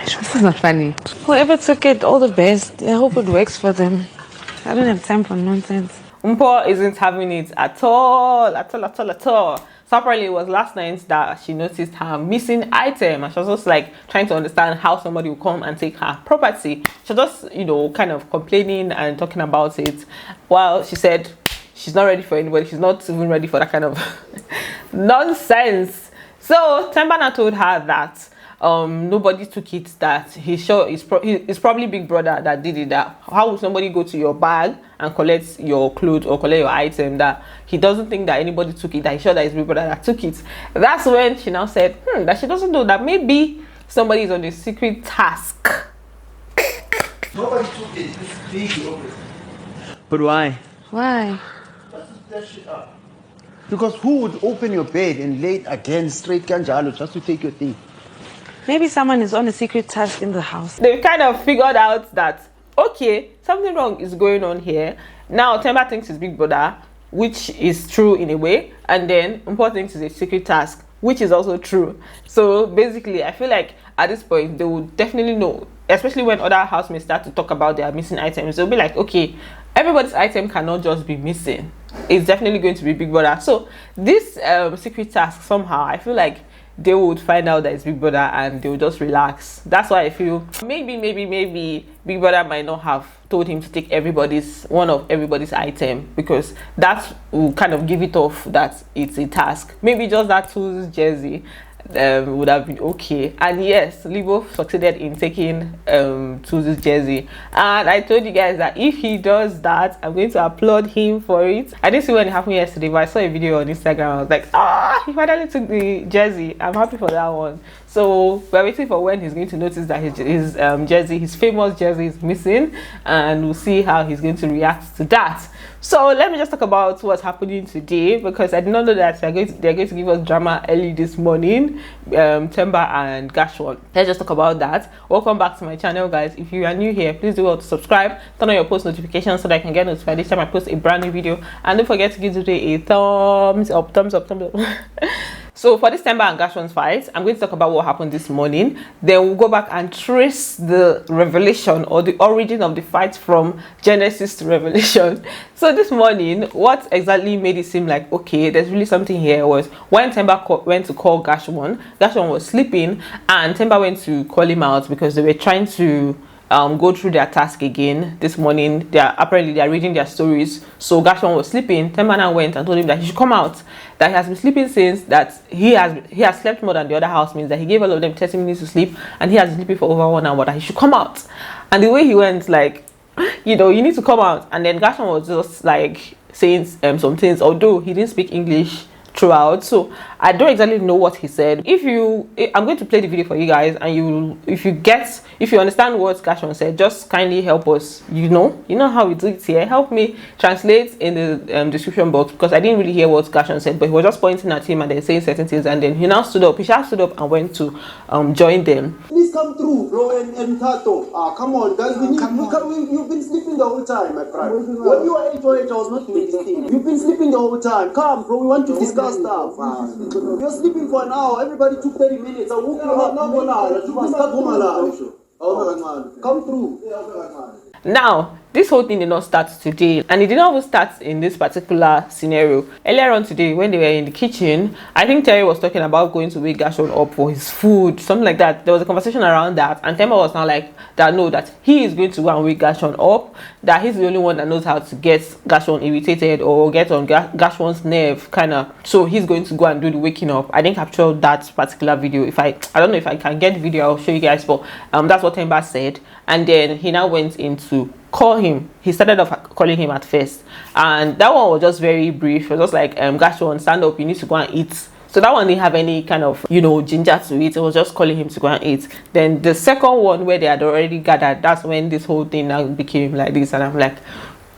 This is not funny. Whoever took it, all the best. I hope it works for them. I don't have time for nonsense. MPHO isn't having it at all. So apparently it was last night that she noticed her missing item, and she was just like trying to understand how somebody will come and take her property. She was just, you know, kind of complaining and talking about it. While she said she's not ready for anybody, she's not even ready for that kind of nonsense. So THEMBA told her that nobody took it, that he's sure it's probably Big Brother that did it. That how would somebody go to your bag and collect your clothes or collect your item, that he doesn't think that anybody took it, that he's sure that it's Big Brother that took it. That's when she now said that she doesn't know, that maybe somebody is on a secret task. Nobody took it. It's big. But why? Why? That shit up. Because who would open your bed and lay it again straight kanjalo just to take your thing? Maybe someone is on a secret task in the house. They kind of figured out that, okay, something wrong is going on here. Now THEMBA thinks it's Big Brother, which is true in a way, and then MPHO thinks it's a secret task, which is also true. So basically, I feel like at this point they would definitely know, especially when other housemates start to talk about their missing items. They'll be like, okay, everybody's item cannot just be missing. It's definitely going to be Big Brother. So this secret task, somehow I feel like they would find out that it's Big Brother and they will just relax. That's why I feel maybe Big Brother might not have told him to take one of everybody's item, because that will kind of give it off that it's a task. Maybe just that Tu's jersey would have been okay. And yes, Libo succeeded in taking Tu's jersey, and I told you guys that if he does that, I'm going to applaud him for it. I didn't see when it happened yesterday, but I saw a video on Instagram. I was like, he finally took the jersey. I'm happy for that one. So we're waiting for when he's going to notice that his jersey, his famous jersey, is missing, and we'll see how he's going to react to that. So let me just talk about what's happening today, because I did not know that they're going to give us drama early this morning, THEMBA and Gash1. Let's just talk about that. Welcome back to my channel, guys. If you are new here, please do well to subscribe, turn on your post notifications so that I can get notified each time I post a brand new video, and don't forget to give today a thumbs up. So for this THEMBA and Gash1'S fight, I'm going to talk about what happened this morning. Then we'll go back and trace the revelation or the origin of the fight from Genesis to Revelation. So this morning, what exactly made it seem like, okay, there's really something here, was when THEMBA went to call Gash1. Gash1 was sleeping, and THEMBA went to call him out because they were trying to go through their task again this morning. Apparently they are reading their stories. So Gash1 was sleeping. THEMBA now went and told him that he should come out, that he has been sleeping since, that he has slept more than the other housemates, that he gave all of them 30 minutes to sleep, and he has been sleeping for over 1 hour, that he should come out. And the way he went, like, you know, you need to come out. And then Gash1 was just like saying some things, although he didn't speak English throughout, so I don't exactly know what he said. I'm going to play the video for you guys, and if you understand what Gash1 said, just kindly help us. You know how we do it here. Help me translate in the description box, because I didn't really hear what Gash1 said, but he was just pointing at him and then saying certain things, and then he now stood up. He stood up and went to join them. Please come through, bro, and Tato. Come on, guys. You've been sleeping the whole time, my friend. When you were 8 or 8, I was not doing this thing. You've been sleeping the whole time. Come, bro, we want to discuss stuff. You're sleeping for an hour. Everybody took 30 minutes. I woke you up. Come through. Now, this whole thing did not start today, and it did not even start in this particular scenario. Earlier on today, when they were in the kitchen, I think Terry was talking about going to wake Gash1 up for his food, something like that. There was a conversation around that, and THEMBA was now like that, no, that he is going to go and wake Gash1 up, that he's the only one that knows how to get Gash1 irritated or get on Gash1's nerve, kind of. So he's going to go and do the waking up. I didn't capture that particular video. I don't know if I can get the video, I'll show you guys, but that's what THEMBA said. And then he now went into call him. He started off calling him at first, and that one was just very brief. It was just like, Gash1, stand up, you need to go and eat. So that one didn't have any kind of, ginger to it. It was just calling him to go and eat. Then the second one, where they had already gathered, that's when this whole thing now became like this, and I'm like,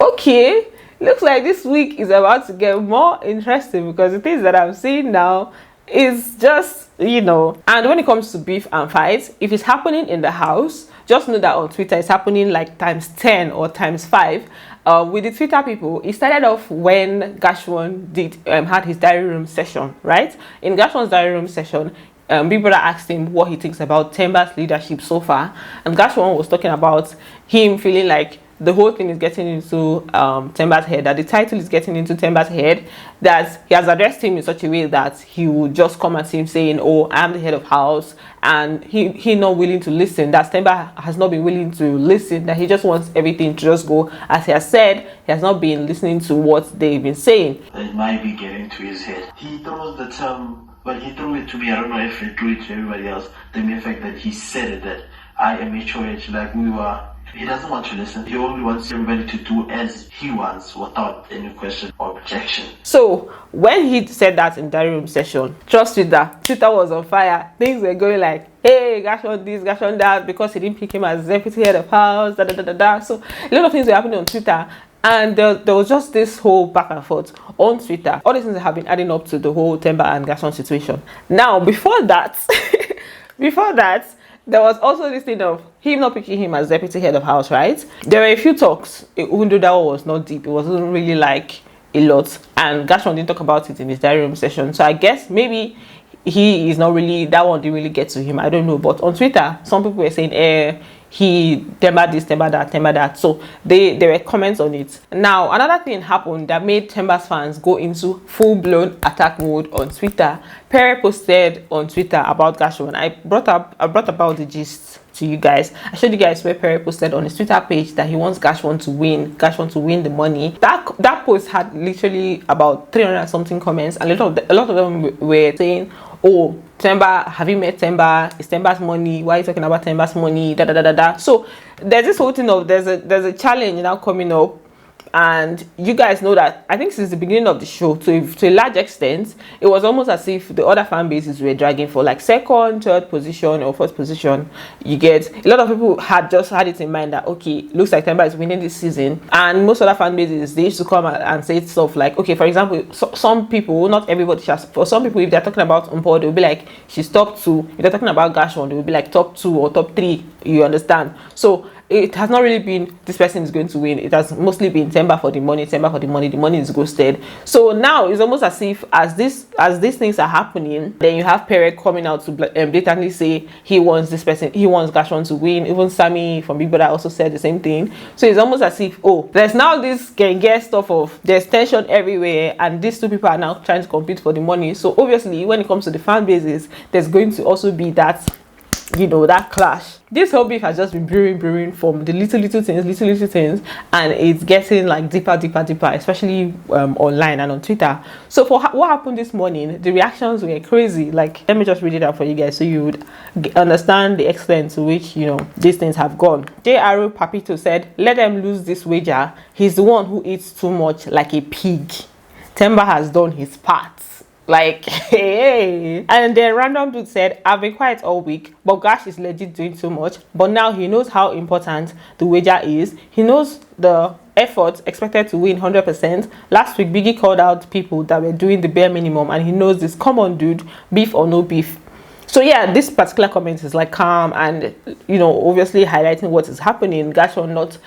okay, looks like this week is about to get more interesting, because the things that I'm seeing now is just, and when it comes to beef and fights, if it's happening in the house, just know that on Twitter it's happening like times 10 or times 5, with the Twitter people, it started off when Gash1 did had his diary room session, right? In Gash1's diary room session, Big Brother asked him what he thinks about Themba's leadership so far, and Gash1 was talking about him feeling like the whole thing is getting into Themba's head, that the title is getting into Themba's head, that he has addressed him in such a way that he would just come at him saying, oh, I'm the head of house, and he not willing to listen, that Themba has not been willing to listen, that he just wants everything to just go as he has said. He has not been listening to what they've been saying. It might be getting to his head. He throws the term, well, he threw it to me, I don't know if he threw it to everybody else, the mere fact that he said it, that I am MPHO, like we were. He doesn't want to listen. He only wants everybody to do as he wants without any question or objection. So when he said that in diary room session, trust Twitter was on fire. Things were going like, hey, Gash1 this, Gash1 that, because he didn't pick him as deputy head of house, da da da da da. So a lot of things were happening on Twitter, and there was just this whole back and forth on Twitter. All these things have been adding up to the whole Themba and Gash1 situation. Now, before that, there was also this thing of him not picking him as deputy head of house, right? There were a few talks, even though that one was not deep. It wasn't really like a lot, and Gash1 didn't talk about it in his diary room session. So I guess maybe he is not really, that one didn't really get to him. I don't know. But on Twitter, some people were saying, he Themba this, Themba that, Themba that. So there were comments on it. Now, another thing happened that made Themba's fans go into full-blown attack mode on Twitter. Perry posted on Twitter about Gash1. I brought about the gist to you guys. I showed you guys where Perry posted on his Twitter page that he wants Gash1 to win the money. That post had literally about 300 and something comments, and a lot of them were saying, oh, Themba, have you met Themba? It's Themba's money. Why are you talking about Themba's money? Da da da da da. So there's this whole thing of there's a challenge now coming up, and you guys know that I think since the beginning of the show, to a large extent, it was almost as if the other fan bases were dragging for like second, third position or fourth position. You get a lot of people had just had it in mind that okay, looks like Themba is winning this season, and most other fan bases, they used to come and say stuff like, okay, for example, some people, not everybody, for some people, if they're talking about MPHO, they'll be like, she's top 2. If they're talking about Gash1, they will be like top 2 or top 3. You understand? So it has not really been this person is going to win. It has mostly been Themba for the money, Themba for the money. The money is ghosted. So now it's almost as if as these things are happening, then you have Perry coming out to blatantly say he wants this person, he wants Gash1 to win. Even Sammy from Big Brother also said the same thing. So it's almost as if, oh, there's now this get stuff of there's tension everywhere, and these two people are now trying to compete for the money. So obviously when it comes to the fan bases, there's going to also be that, you know, that clash. This whole beef has just been brewing from the little things, and it's getting like deeper, especially online and on Twitter. So for what happened this morning, the reactions were crazy. Like, let me just read it out for you guys so you would understand the extent to which, you know, these things have gone. J.R. Papito said, let them lose this wager. He's the one who eats too much like a pig. Themba has done his part. Like, hey. And then Random Dude said, I've been quiet all week, but Gash is legit doing too much. But now he knows how important the wager is. He knows the effort expected to win 100%. Last week, Biggie called out people that were doing the bare minimum, and he knows this. Come on, dude, beef or no beef. So yeah, this particular comment is like calm and, you know, obviously highlighting what is happening. Gash1 not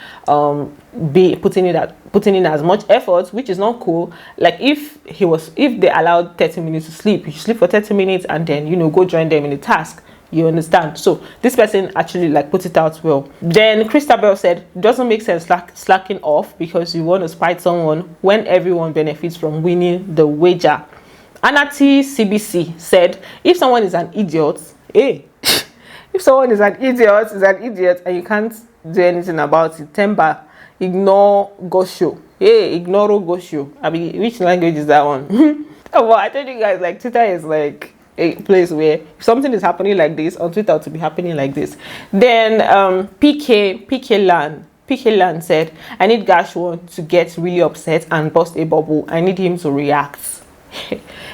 be putting in as much effort, which is not cool. Like if they allowed 30 minutes to sleep, you should sleep for 30 minutes and then, you know, go join them in the task. You understand? So this person actually like put it out well. Then Christabel said, doesn't make sense slacking off because you want to spite someone when everyone benefits from winning the wager. Anati CBC said, if someone is an idiot, if someone is an idiot and you can't do anything about it, Themba, ignore Gosho. Ignore Gosho. I mean, which language is that one? Well, I told you guys, like, Twitter is like a place where if something is happening like this, on Twitter to be happening like this. Then PK Land said, I need Gash1 to get really upset and bust a bubble. I need him to react.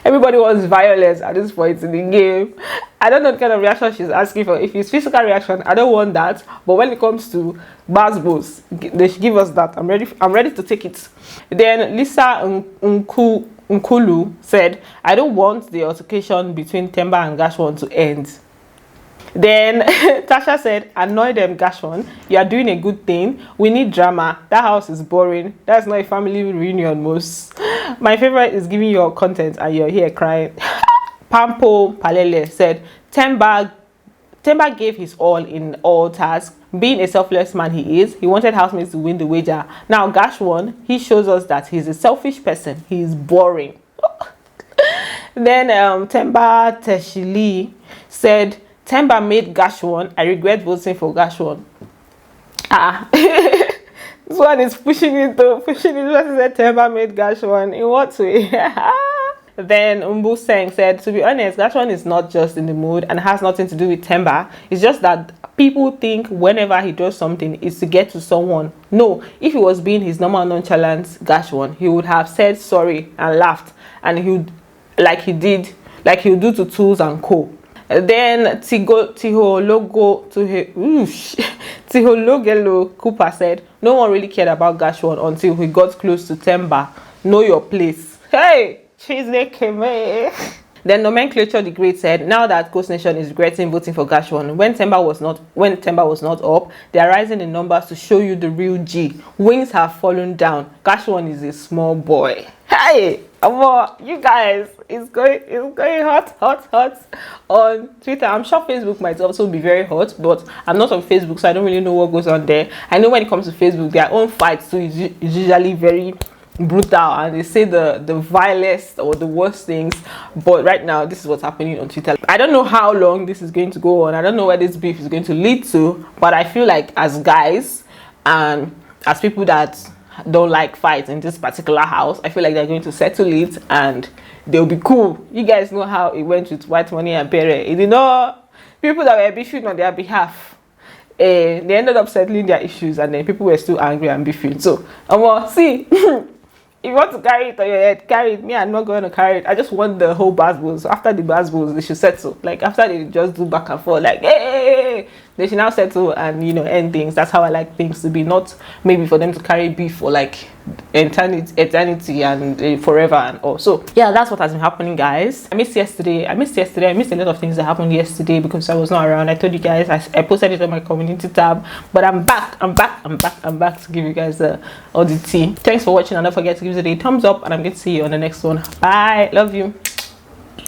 Everybody wants violence at this point in the game. I don't know what kind of reaction she's asking for. If it's physical reaction, I don't want that. But when it comes to Basbos, they should give us that. I'm ready to take it. Then Lisa Nkulu said, I don't want the altercation between Themba and Gash1 to end. Then Tasha said, annoy them, Gash1. You are doing a good thing. We need drama. That house is boring. That's not a family reunion, most. My favorite is giving your content and you're here crying. Pampo Palele said, Themba gave his all in all tasks. Being a selfless man he is, he wanted housemates to win the wager. Now Gash1, he shows us that he's a selfish person. He is boring. Then Themba Teshili said, Themba made Gash1. I regret voting for Gash1. This one is pushing it though. Pushing it. What said Themba made Gash1. In what way? Then Umbu Seng said, to be honest, Gash1 is not just in the mood and has nothing to do with Themba. It's just that people think whenever he does something is to get to someone. No, if he was being his normal nonchalant Gash1, he would have said sorry and laughed, and he would, like he do to Tools and Co. Then Tihologelo Cooper said, no one really cared about Gash1 until he got close to Themba. Know your place. Hey, she's making me. Then Nomenclature the Great said, now that Ghost Nation is regretting voting for Gash1, when Themba was not up, they are rising in numbers to show you the real G. Wings have fallen down. Gash1 is a small boy. Hey, you guys, it's going hot on Twitter. I'm sure Facebook might also be very hot, but I'm not on Facebook, so I don't really know what goes on there. I know when it comes to Facebook, their own fights too is usually very brutal, and they say the vilest or the worst things. But right now, this is what's happening on Twitter. I don't know how long this is going to go on. I don't know where this beef is going to lead to, but I feel like as guys and as people that don't like fights in this particular house, I feel like they're going to settle it and they'll be cool. You guys know how it went with White Money and Pere. You know, people that were beefing on their behalf, they ended up settling their issues, and then people were still angry and beefing. So see, if you want to carry it on your head, carry it. Me, I'm not going to carry it. I just want the whole Bazbos. After the Bazbos, they should settle. Like, after they just do back and forth, like, hey, they should now settle and, end things. That's how I like things to be. Not maybe for them to carry beef for, like, eternity and forever and all. So, yeah, that's what has been happening, guys. I missed yesterday. I missed a lot of things that happened yesterday because I was not around. I told you guys, I posted it on my community tab. But I'm back to give you guys all the tea. Thanks for watching, and don't forget to give it a thumbs up, and I'm going to see you on the next one. Bye. Love you.